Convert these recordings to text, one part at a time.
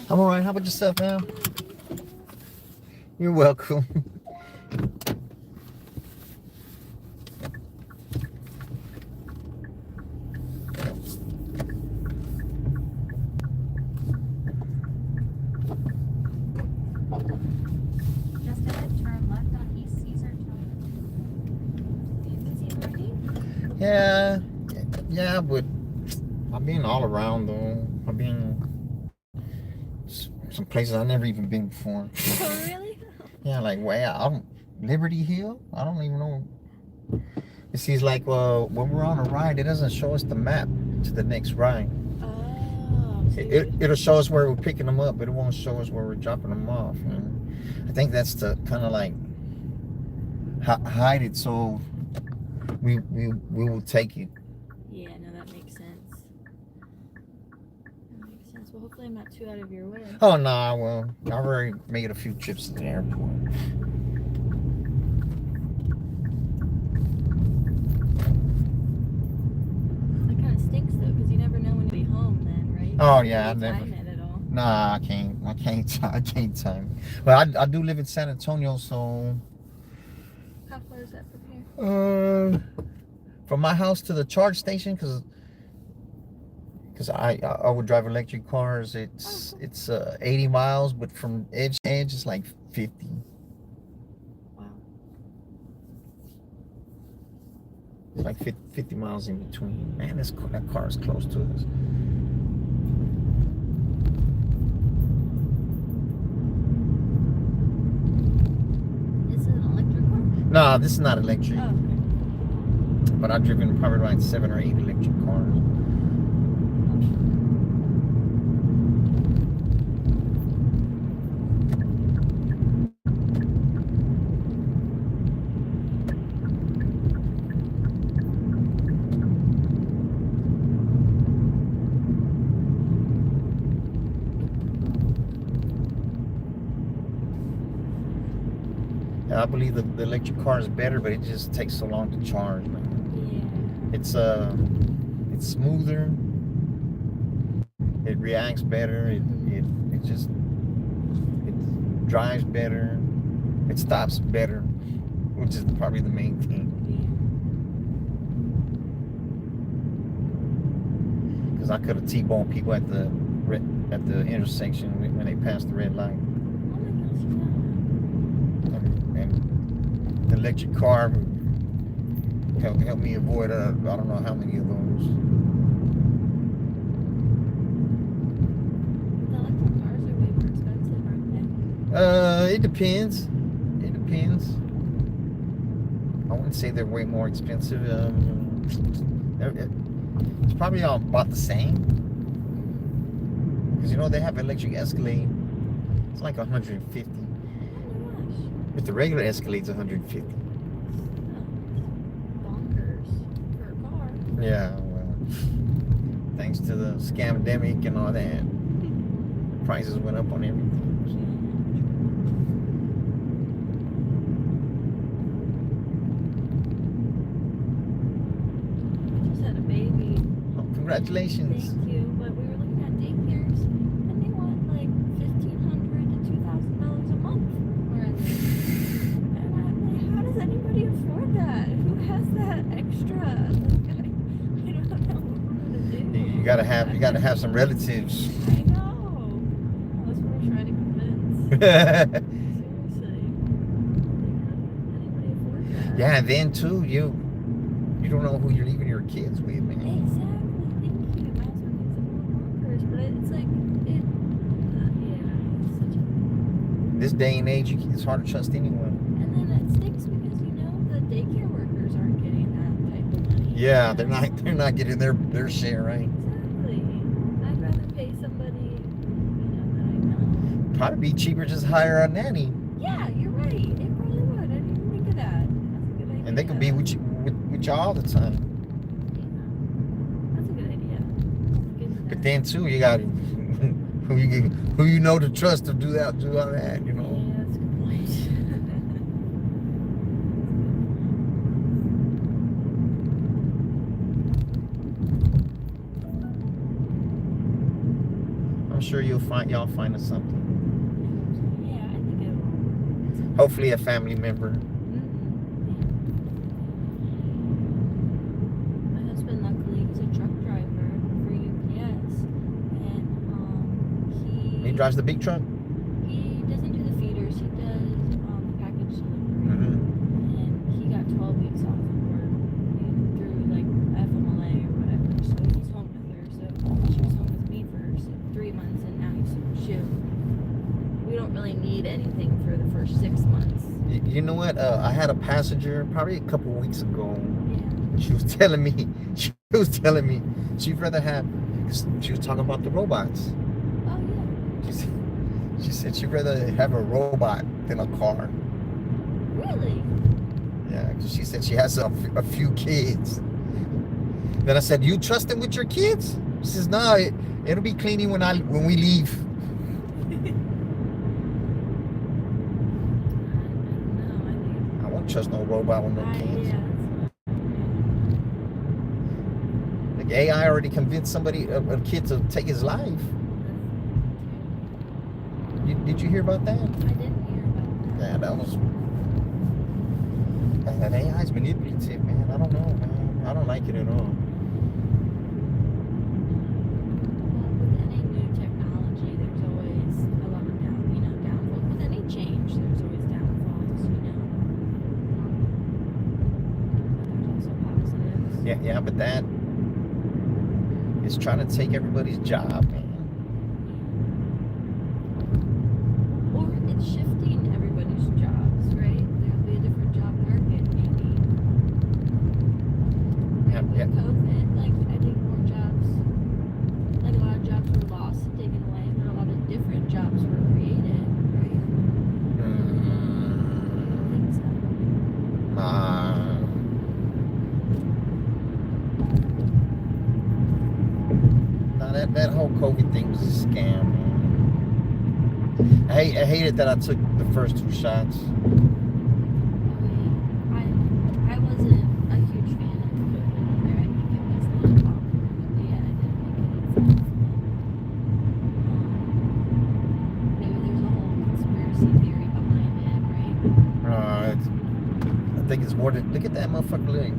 I'm all right. How about yourself, man? You're welcome. Just ahead, turn left on East Caesar Towing. Yeah, but I've been all around though. I've been some places I've never even been before. Oh, really? Yeah, like way out. Liberty Hill? I don't even know. It seems like when we're on a ride, it doesn't show us the map to the next ride. Oh. It'll show us where we're picking them up, but it won't show us where we're dropping them off. And I think that's to kind of like hide it so we will take it. Yeah, no, that makes sense. That makes sense. Well, hopefully I'm not too out of your way. Oh, no, well, I've already made a few trips to the airport. That kind of stinks, though, because you never know when you'll be home then, right? Oh, yeah, I Can you never. time it at all? Nah, I can't time it. But I do live in San Antonio, so How far is that from here? from my house to the charge station, because I would drive electric cars. It's 80 miles, but from edge to edge it's like 50. Wow. It's like 50 miles in between. Man, that car is close to us. Is it an electric car? No, this is not electric. Oh, okay. But I've driven probably like 7 or 8 electric cars. I believe the electric car is better, but it just takes so long to charge, man. Yeah. It's smoother. It reacts better. It drives better. It stops better, which is probably the main thing. Because I could have T-boned people at the intersection when they passed the red light. And the electric car helped me avoid I don't know how many of those. The electric cars are way more expensive, aren't they? It depends. It depends. I wouldn't say they're way more expensive. It's probably all about the same. Because they have electric Escalade. It's like 150. But the regular Escalade's 150. Bonkers for a car. Yeah, well, thanks to the scamdemic and all that, prices went up on everything. I just had a baby. Oh, congratulations. Thank you. But we were looking at daycares, and they want like $1,500 to $2,000 a month. And I'm like, how does anybody afford that? Who has that extra? Like, I don't know what to do. You gotta have some relatives. I know. That's what we're trying to convince. Seriously. Anybody afford that? Yeah, and then too, you don't know who you're leaving your kids with, man. Exactly. Thank you. My husband thinks I'm a little bonkers, but it's like it's such a. This day and age, it's hard to trust anyone. And then it stinks because the daycare workers aren't getting that type of money. Yeah, they're not getting their share, right? Exactly. I'd rather pay somebody, that I know. Probably be cheaper just hire a nanny. Yeah, you're right. It probably would. I didn't even think of that. and they could be with you, with you all the time. Yeah. That's a good idea. I'll get into But that. then too, you got who you know to trust to do that, do all that, you know. Yeah, that's a good point. I'm sure y'all find us something. Yeah, I think it will. Hopefully a family member. My husband, luckily, is a truck driver for UPS, and He drives the big truck. he doesn't do the feeders. He does the package delivery, Mm-hmm. and he got 12 weeks off of work through like FMLA or whatever. So he's home with her. So she was home with me for 3 months, and now he's shoot. We don't really need anything for the first 6 months. You know what? I had a passenger probably a couple weeks ago. Yeah. She was telling me she'd rather have. She was talking about the robots. Oh yeah. She said she'd rather have a robot than a car. Really? Yeah, 'cause she said she has a few kids. Then I said, "You trust them with your kids?" She says, "No, it'll be cleaning when we leave." I won't trust no robot with no kids. Yeah. Like AI already convinced somebody, a kid, to take his life. Did you hear about that? I didn't hear about that. Yeah, that was. That AI's manipulative, man. I don't know, man. I don't like it at all. Well, with any new technology, there's always a lot of downfalls. With any change, there's always downfalls, But there's also positives. Yeah, but that is trying to take everybody's job, man. Or it's shifting everybody's jobs, right? There'll be a different job market, maybe. Right? Yeah. With COVID, like, I think more jobs, like a lot of jobs were lost and taken away, but a lot of different jobs were created, right? I think so. That whole COVID thing was a scam, man. I hated that I took the first 2 shots. I wasn't a huge fan of COVID either. I think it was a little awkward. Yeah, I didn't think it was maybe there's a whole conspiracy theory behind it, right? I think it's more than. Look at that motherfucker leg.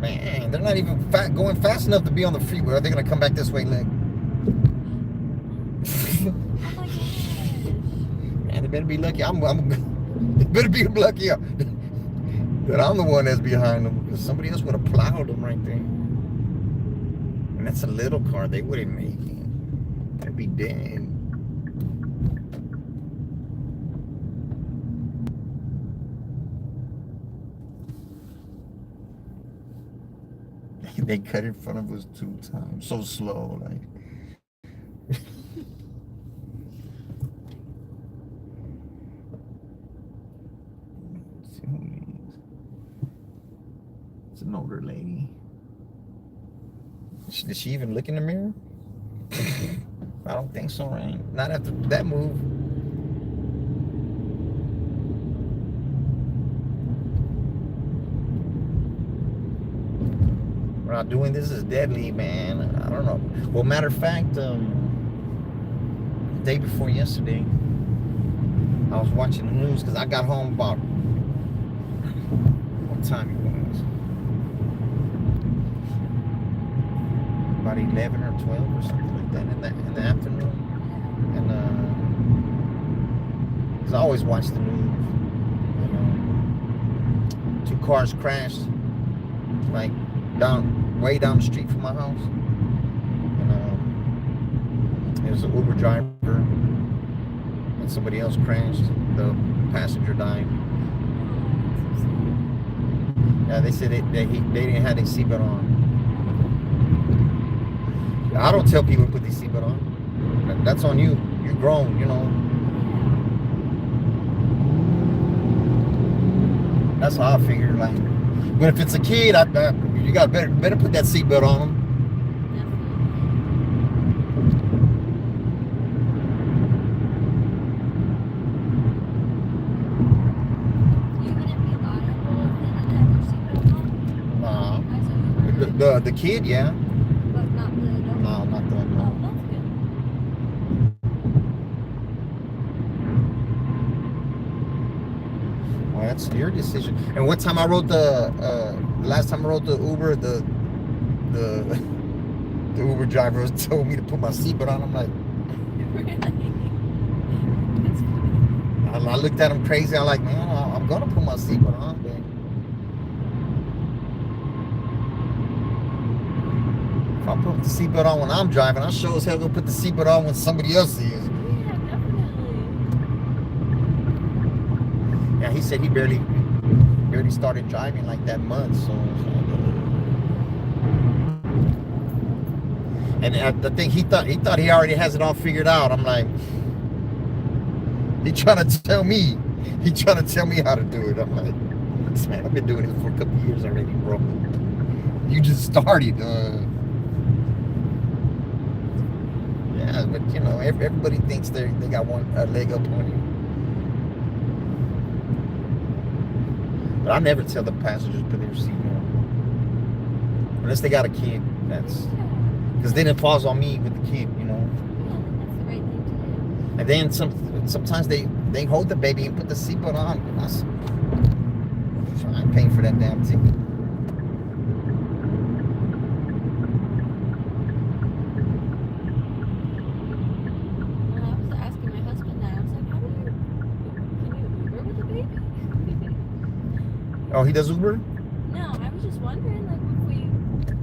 Man, they're not even going fast enough to be on the freeway. Are they gonna come back this way, leg? Oh my gosh. Man, they better be lucky. They better be lucky that I'm the one that's behind them, because somebody else would have plowed them right there. And that's a little car. They wouldn't make it. They'd be dead. They cut in front of us 2 times, so slow, like. Let's see who it is. It's an older lady. Did she even look in the mirror? I don't think so, right? Not after that move. We're not doing this is deadly, man. I don't know. Well, matter of fact, the day before yesterday, I was watching the news because I got home about what time it was? About 11 or 12 or something like that in the afternoon. And because I always watch the news. You know, 2 cars crashed, like way down the street from my house. And it was an Uber driver, and somebody else crashed. The passenger died. Yeah, they said they didn't have their seatbelt on. I don't tell people to put their seatbelt on. That's on you. You're grown, you know. That's how I figure. Like, but if it's a kid, you got better put that seatbelt on them. The kid, yeah. But not the adult? No, not the adult. Oh, that's good. Well, that's your decision. And one time I rode the last time I rode the Uber, the Uber driver told me to put my seatbelt on. I'm like, Really? I looked at him crazy. I'm like, man, I'm gonna put my seatbelt on, but if I put the seatbelt on when I'm driving, I sure as hell gonna put the seatbelt on when somebody else is. Yeah, definitely. Yeah, he said he barely started driving like that month, so. And the thing, he thought he already has it all figured out. I'm like, he trying to tell me how to do it. I'm like, man, I've been doing this for a couple years already, bro. You just started. Yeah, but you know, everybody thinks they got a leg up on you. But I never tell the passengers to put their seat on, unless they got a kid. That's because then it falls on me with the kid, you know. Yeah, that's the right thing to do. And then sometimes they hold the baby and put the seatbelt on. I'm paying for that damn ticket. Well, I was asking my husband that. I was like, can you Uber with the baby? Oh, he does Uber? No, I was just wondering, like,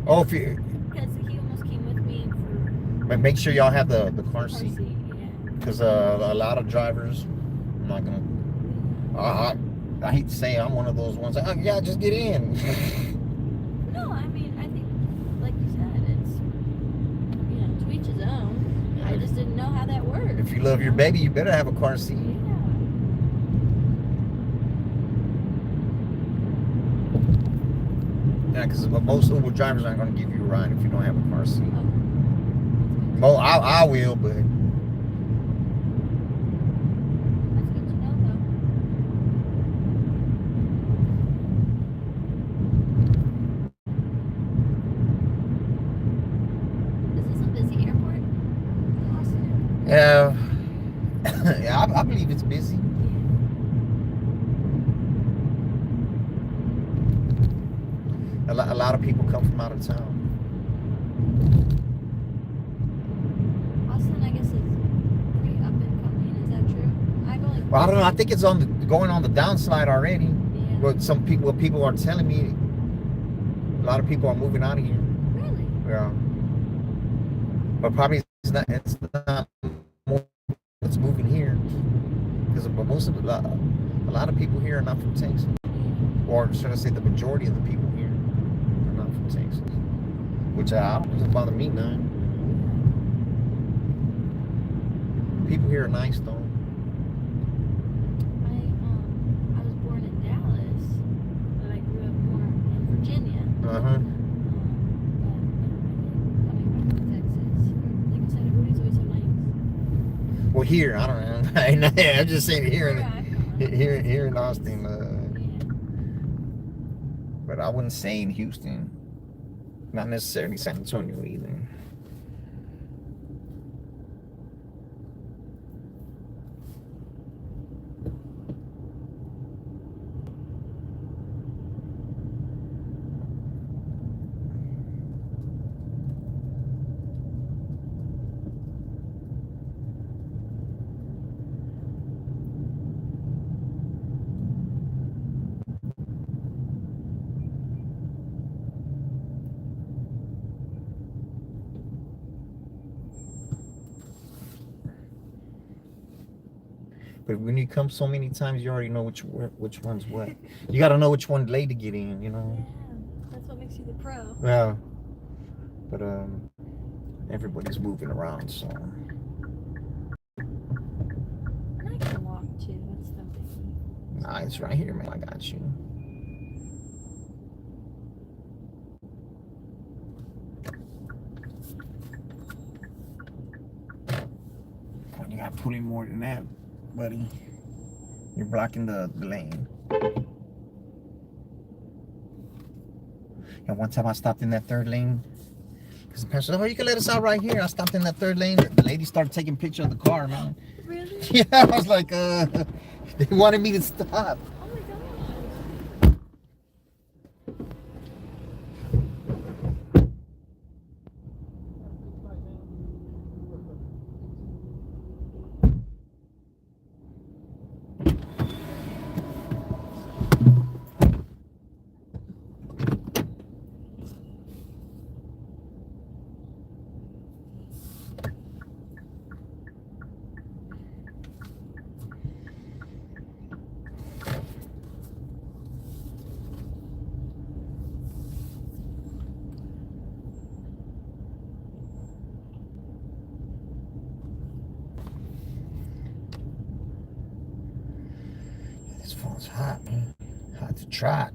Oh, if you, because he almost came with me for but make sure y'all have the car car seat. seat. Because a lot of drivers, I'm not gonna. I hate to say I'm one of those ones. Like, oh, yeah, just get in. No, I mean, I think, like you said, it's, to each his own. I just didn't know how that worked. If you love your baby, you better have a car seat. Yeah, because most Uber drivers aren't going to give you a ride if you don't have a car seat. Oh. I will, but. That's good to know, though. Is this a busy airport? Austin? Yeah. Yeah, I believe it's busy. A lot of people come from out of town. Austin, I guess, is pretty up and coming. Is that true? Well, I don't know. I think it's going on the downslide already. Yeah. But people are telling me, a lot of people are moving out of here. Really? Yeah. But probably it's not more that's moving here, because a lot of people here are not from Texas, or should I say the majority of the people here are not from Texas, which doesn't bother me none. People here are nice though. I was born in Dallas, but I grew up more in Virginia. Uh-huh. Coming back to Texas, like I said, everybody's always so nice. Well, here, I don't know. I'm just saying here in Austin. But I wouldn't say in Houston. Not necessarily San Antonio either. But when you come so many times, you already know which one's what. You got to know which one late to get in, you know. Yeah, that's what makes you the pro. Yeah. But everybody's moving around, so. And I can walk too. That's no biggie. Nah, it's right here, man. I got you. pulling more than that, buddy. You're blocking the lane. And one time I stopped in that third lane. Because the pastor said, oh, you can let us out right here. I stopped in that third lane. The lady started taking pictures of the car, man. Really? Yeah, I was like, they wanted me to stop. Oh my god. This phone's hot, man. Hot to trot.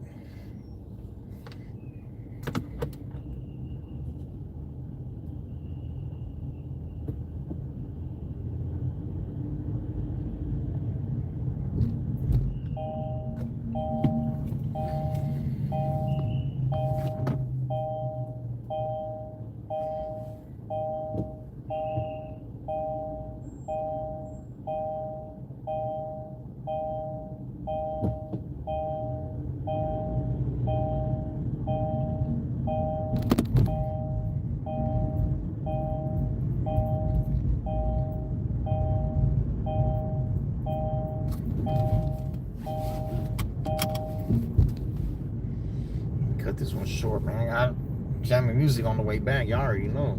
Cut this one short, man. I jamming music on the way back. Y'all already know.